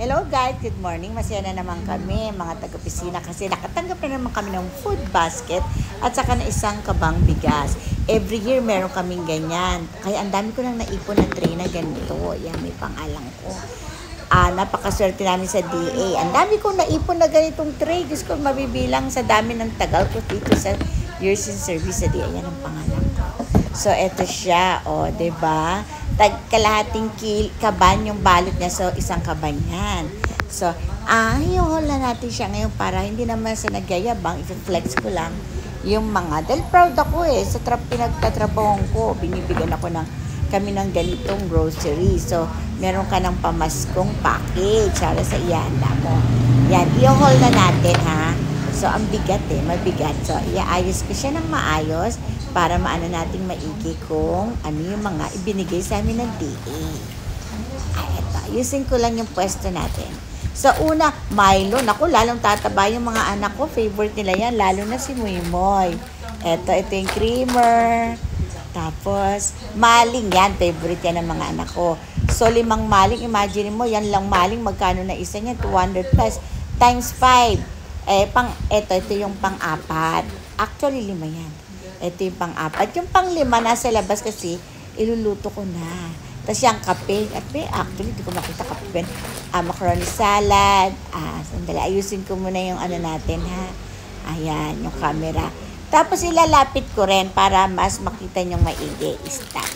Hello guys, good morning. Masaya na naman kami, mga taga-opisina, kasi nakatanggap na naman kami ng food basket at saka na isang kabang bigas. Every year meron kaming ganyan. Kaya ang dami ko nang naipon na tray na ganito. Yan, may pangalan ko. Napakaswerte namin sa DA. Ang dami kong naipon na ganitong tray. Gusto ko mabibilang sa dami ng tagal ko dito sa years in service sa DA. Yan ang pangalan ko. So, eto siya. O, diba? Kalahating kaban yung balot niya. So, isang kaban yan. So, i-haul na natin siya ngayon para hindi naman sa nagyayabang. I-flex ko lang yung mga. Dahil proud ako sa pinagtatrabahong ko. Binibigyan ako kami ng ganitong grocery. So, meron ka ng pamaskong package para sa ihanda mo. Yan, i-haul na natin ha. So, ang bigat mabigat. So, iaayos ko siya ng maayos para maano nating maigi kung ano yung mga ibinigay sa amin ng DA. Eto, ayusin ko lang yung pwesto natin. So, una, Milo. Naku, lalong tataba yung mga anak ko. Favorite nila yan, lalo na si Moymoy. Ito yung creamer. Tapos, maling yan. Favorite yan ng mga anak ko. So, 5 maling. Imagine mo, yan lang maling. Magkano na isa niya? 200 plus. Times 5. Ito yung pang-4. Actually, 5 yan. Ito yung pang-4. Yung pang-5, nasa labas kasi, iluluto ko na. Tapos yung kape. Actually, hindi ko makita kape. Macaroni salad. Sandali, ayusin ko muna yung ano natin, ha. Ayan, yung camera. Tapos ilalapit ko rin para mas makita nyong maigi. Stop.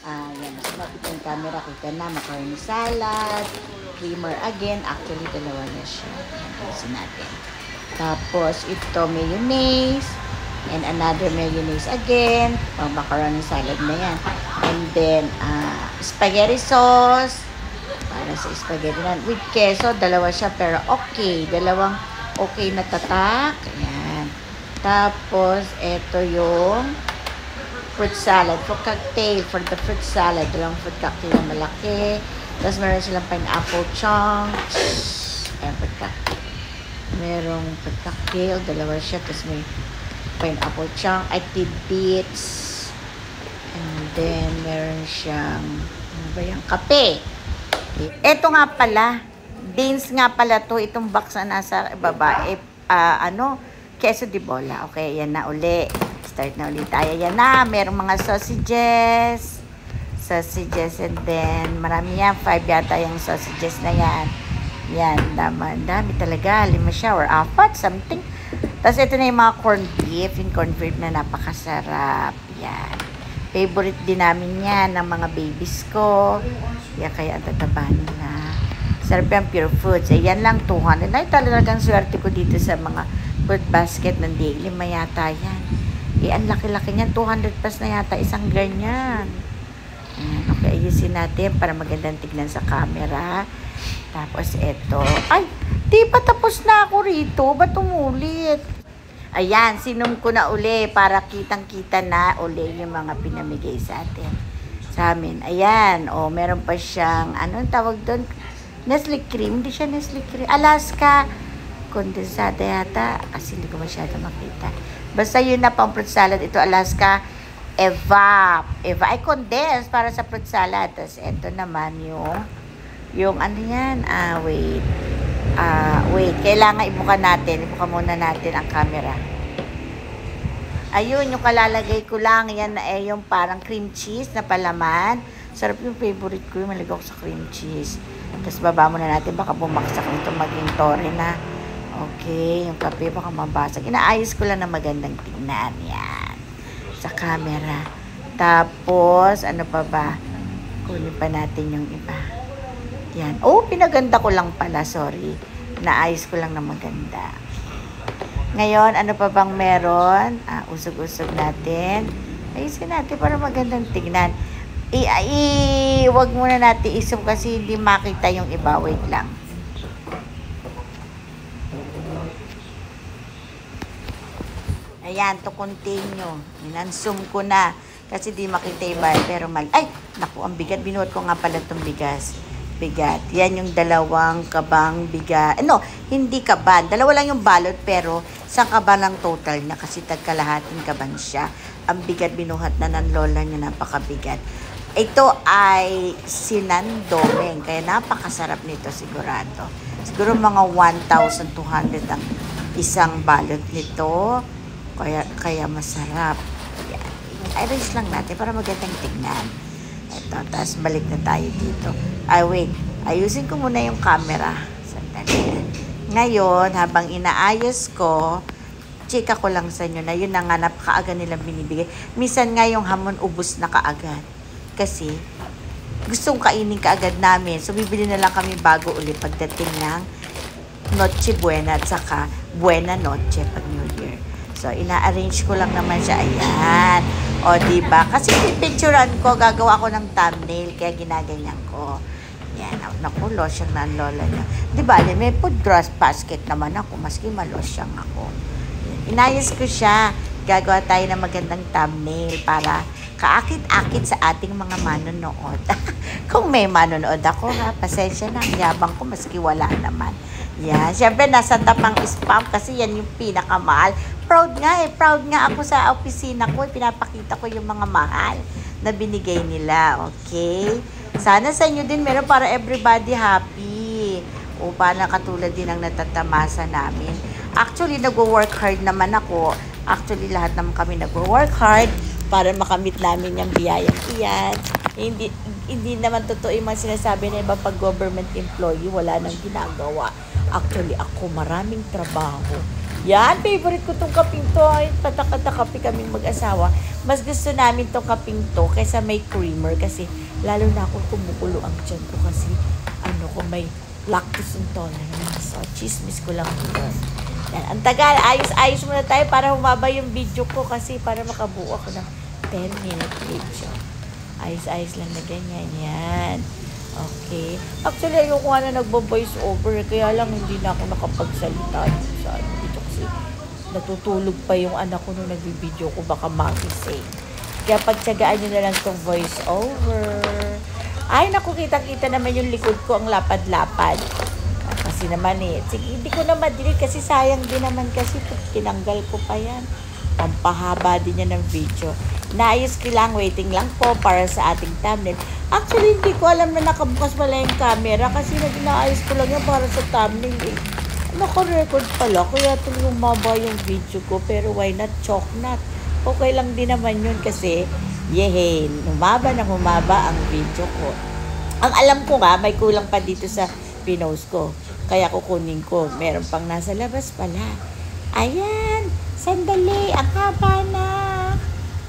Ayan, mas makita yung camera. Kita na, macaroni salad. Creamer again. Actually, dalawa na siya. Ayusin natin. Tapos, ito, mayonnaise. And another mayonnaise again. Macaroni salad na yan. And then, spaghetti sauce. Para sa spaghetti na. With queso, dalawa siya. Pero okay. Dalawang okay na tatak. Ayan. Tapos, ito yung fruit salad. For cocktail. For the fruit salad. Dalawang fruit cocktail na malaki. Tapos, meron silang pineapple chunks. Ayan, fruit cocktail. Merong fruit cocktail. Dalawa siya. Tapos, may pineapple chunk at tidbits. And then, meron siyang, ano ba yung kape. Ito nga pala, beans nga pala to, itong box na nasa baba, queso de bola. Okay, yan na uli. Start na ulit tayo. Yan na, merong mga sausages, and then, marami yan, 5 yata yung sausages na yan. Yan, dami talaga, 5 siya, or 4, something. Tapos ito na yung mga corned beef, yung corned beef na napakasarap. Yan. Favorite din namin yan ng mga babies ko. Yan, kaya ang tataba nila. Sarap yan, pure foods. Yan lang, 200. Ay, talagang swerte ko dito sa mga food basket ng daily. Mayata yan. Ang laki-laki niyan. 200 plus na yata isang ganyan. Yan. Okay, ayusin natin para magandang tignan sa camera. Tapos ito. Ay! Di pa tapos na ako rito. Ba't umulit? Ayan, sinom ko na uli para kitang-kita na uli yung mga pinamigay sa atin. Sa amin. Ayan. O, meron pa siyang, anong tawag doon? Nestle cream. Hindi siya Nestle cream. Alaska. Condensada yata. Kasi hindi ko masyado makita. Basta yun na pang fruit salad. Ito, Alaska. Eva ay condensed para sa fruit salad. Tapos, ito naman yung ano yan? Wait, kailangan ibuka natin. Ibuka muna natin ang camera. Ayun, yung kalalagay ko lang. Yan na yung parang cream cheese na palaman. Sarap yung favorite ko. Yung maligay ko sa cream cheese. Tapos baba muna natin. Baka bumaksak nito maging tore na. Okay, yung kape baka mabasag. Inaayos ko lang na magandang tingnan. Yan. Sa camera. Tapos, ano pa ba? Kunin pa natin yung iba. Yan. Oh, pinaganda ko lang pala. Sorry. Naayos ko lang na maganda. Ngayon, ano pa bang meron? Usog-usog natin. Ayusin natin para magandang tignan. Wag muna natin isog kasi hindi makita yung iba. Wait lang. Ayan, to continue. Inansum ko na. Kasi di makita iba. Pero ay, naku, ang bigat. Binuhat ko nga pala itong bigas. Bigat. Yan yung 2 kabang bigat. No, hindi kaban. 2 lang yung balot pero isang kaban lang total na kasi tagkalahating kaban siya. Ang bigat binuhat na ng lola niya, napakabigat. Ito ay sinandomeng, kaya napakasarap nito sigurado. Siguro mga 1,200 ang isang balot nito, kaya masarap. Yan. I-rinse lang natin para magandang tignan. Ito, tapos balik na tayo dito. Ay, wait. Ayusin ko muna yung camera. Sandali. Ngayon, habang inaayos ko, chika ko lang sa inyo na yun na nga napakaaga nilang binibigay. Minsan nga yung hamon ubos na kaagad. Kasi gustong kainin kaagad namin. So, bibili na lang kami bago ulit pagdating ng Noche Buena at saka Buena Noche pag New Year. So, ina-arrange ko lang naman siya. Ayan. O, diba? Kasi pipicturean ko, gagawa ko ng thumbnail, kaya ginaganyan ko. Yan. Naku, losyang na ang lola niya. Diba, may food grass basket naman ako, maski malosyang ako. Inayos ko siya. Gagawa tayo ng magandang thumbnail para kaakit-akit sa ating mga manonood. Kung may manonood ako, ha, pasensya na, ang yabang ko maski wala naman. Yan, syempre nasa tapang spam kasi yan yung pinakamahal. Proud nga ako sa opisina ko. Pinapakita ko yung mga mahal na binigay nila, okay? Sana sa inyo din meron para everybody happy. O para katulad din ang natatamasa namin. Actually, nagwo-work hard naman ako. Actually, lahat naman kami nagwo-work hard para makamit namin yung biyayang iyan. Hindi naman totoo yung mga sinasabi na iba pag government employee, wala nang ginagawa. Actually, ako maraming trabaho. Yan, favorite ko tong kaping to. Patakata kape kaming mag-asawa. Mas gusto namin tong kaping to kaysa may creamer kasi lalo na ako kumukulo ang tiyan ko kasi kung may lactose intolerance. So, chismis ko lang yun. Yan, ang tagal. Ayos muna tayo para humaba yung video ko kasi para makabuo ako ng 10-minute video. Ayos lang na ganyan. Yan. Okay. Actually, ayoko nga na nagbo-voice over. Kaya lang hindi na ako nakapagsalita sa dito kasi natutulog pa yung anak ko nung nagbibideo ko. Baka makisay. Kaya pagtsagaan nyo na lang itong voice over. Ay, naku, kita-kita naman yung likod ko, ang lapad-lapad. Kasi naman sige, hindi ko na madilit kasi sayang din naman kasi tinanggal ko pa yan. Pampahaba din yan ng video. Naayos ko lang, waiting lang po para sa ating thumbnail. Actually, hindi ko alam na nakabukas pala yung camera kasi naayos ko lang yan para sa thumbnail Naka-record pala, kaya lumaba yung video ko. Pero why not chalk not? Okay lang din naman yun kasi yehey, humaba ang video ko. Ang alam ko nga, may kulang pa dito sa pinost ko. Kaya kukunin ko. Meron pang nasa labas pala. Ayan, sandali, ang haba na.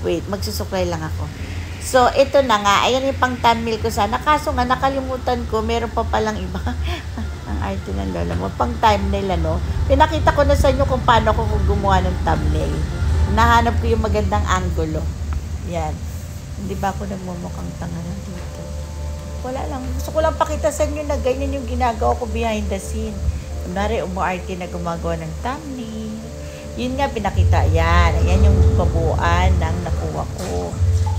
Wait, magsusuklay lang ako. So, ito na nga. Ayan yung pang thumbnail ko sana. Kaso nga, nakalimutan ko. Meron pa palang iba. Ang arte ng lola mo. Pang thumbnail, Pinakita ko na sa inyo kung paano ko gumawa ng thumbnail. Nahanap ko yung magandang angulo. Yan. Hindi ba ako nagmumukhang tanga na dito? Wala lang. Gusto ko lang pakita sa inyo na ganyan yung ginagawa ko behind the scene. Kunwari, umuarte na gumagawa ng thumbnail. Yun nga, pinakita. Yan. Ayan yung kabuuan ng nakuha ko.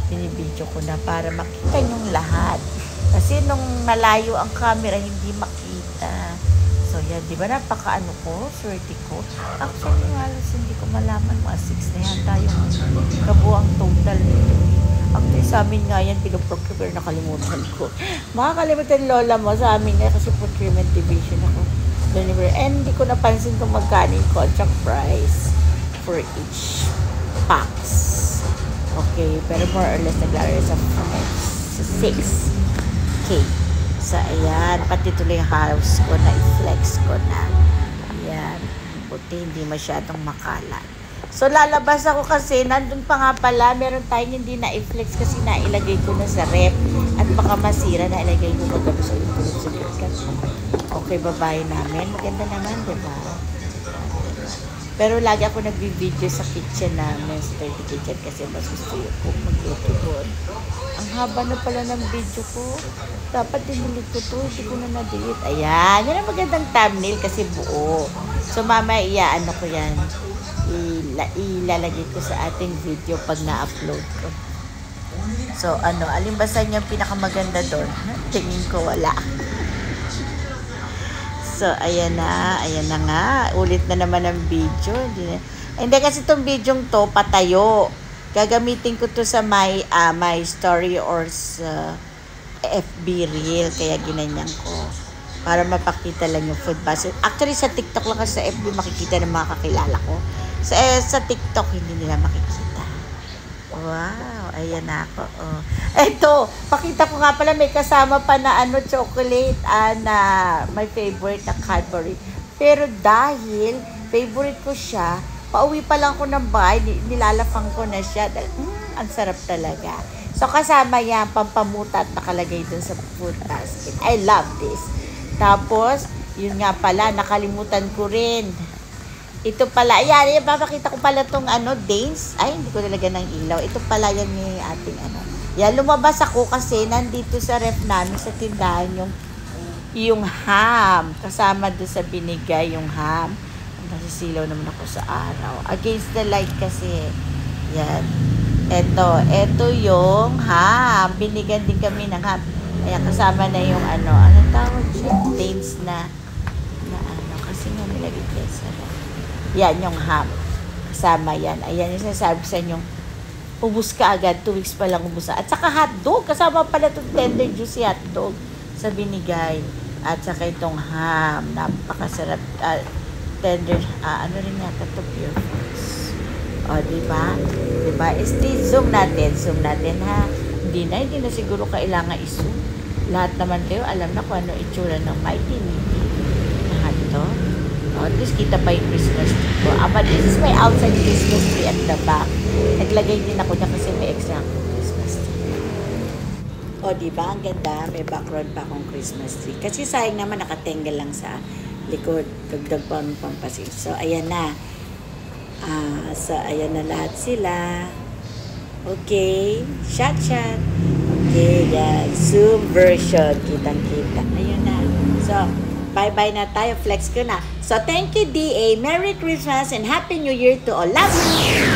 Binibidyo ko na para makita yung lahat. Kasi nung nalayo ang camera, hindi makita. So, yan. Di ba napaka ko? Swerte ko. Actually, halos hindi ko malaman. Mga 6 na yan tayo. Kabuang total nito. Actually, sa amin nga yan, pinoprocure, nakalimutan ko. Makakalimutan lola mo sa amin nga kasi procurement division ako. And hindi ko napansin kung magkano yung contract price for each packs. Okay, pero more or less naglalaro sa 6K. So, ayan, pati tuloy yung house ko na i-flex ko na. Ayan, buti hindi masyadong makalat. So, lalabas ako kasi, nandun pa nga pala, meron tayong hindi na i-flex kasi nailagay ko na sa rep. At baka masira, nailagay ko kagabi sa ulipulot sa kitkat. Okay, babae namin. Maganda naman, diba? Pero lagi ako nagbi-video sa kitchen namin, sa 30 kitchen, kasi mas gusto ko mag-luto doon. Ang haba na pala ng video ko. Dapat dinilit ko to, hindi ko na na-delete. Ayan, yan ang magandang thumbnail kasi buo. So, mamaya, ko yan. Ilalagay ko sa ating video pag na-upload ko. So, alin ba sa inyo ang pinakamaganda doon? Tingin ko wala. So, ayan na nga. Ulit na naman ang video. Hindi kasi itong video to, patayo. Gagamitin ko to sa my story or sa FB reel. Kaya ginanyan ko. Para mapakita lang yung food basket. Actually, sa TikTok lang kasi sa FB makikita ng mga kakilala ko. Sa TikTok, hindi nila makikita. Wow, ayan na ako. Oh. Eto, pakita ko nga pala, may kasama pa na chocolate na my favorite na Cadbury. Pero dahil favorite ko siya, pauwi pa lang ko ng bahay, nilalafang ko na siya. Ang sarap talaga. So, kasama yan, pampamutat nakalagay dun sa food basket. I love this. Tapos, yun nga pala, nakalimutan ko rin. Ito pala, ayan, papakita ko pala tong Danes. Ay, hindi ko nilagyan ng ilaw. Ito pala yan ni ating Yan, lumabas ako kasi nandito sa ref namin sa tindahan yung ham. Kasama doon sa binigay yung ham. Nasisilaw naman ako sa araw. Against the light kasi. Yan. Ito yung ham. Binigyan din kami ng ham. Ayan, kasama na yung anong tawag siya? Danes na kasi nga nilagay kayo sa yan, yung ham. Kasama yan. Ayan, yung sinasabi sa inyo, ubus ka agad, 2 weeks pa lang ubus. At saka hotdog, kasama pala itong tender juicy hotdog sa binigay. At saka itong ham, napakasarap. Tender, rin yata ito, pure foods. O, diba? Diba? Zoom natin ha. Hindi na siguro kailangan i-zoom. Lahat naman kayo, alam na kung ano itsura ng Mighty Meaty na hotdog. O, at least kita pa yung Christmas tree ko. But this is my outside Christmas tree at the back. Naglagay din ako na kasi may extra akong Christmas tree. O, diba? Ang ganda. May background pa akong Christmas tree. Kasi sayang naman nakatengal lang sa likod. Dagdag pa ng pampasin. So, ayan na. Ayan na lahat sila. Okay. Shot. Okay, yan. Zoom version. Kitang-kita. Ayun na. So, bye-bye na tayo. Flex ko na. So, thank you, DA. Merry Christmas and Happy New Year to all. Love you!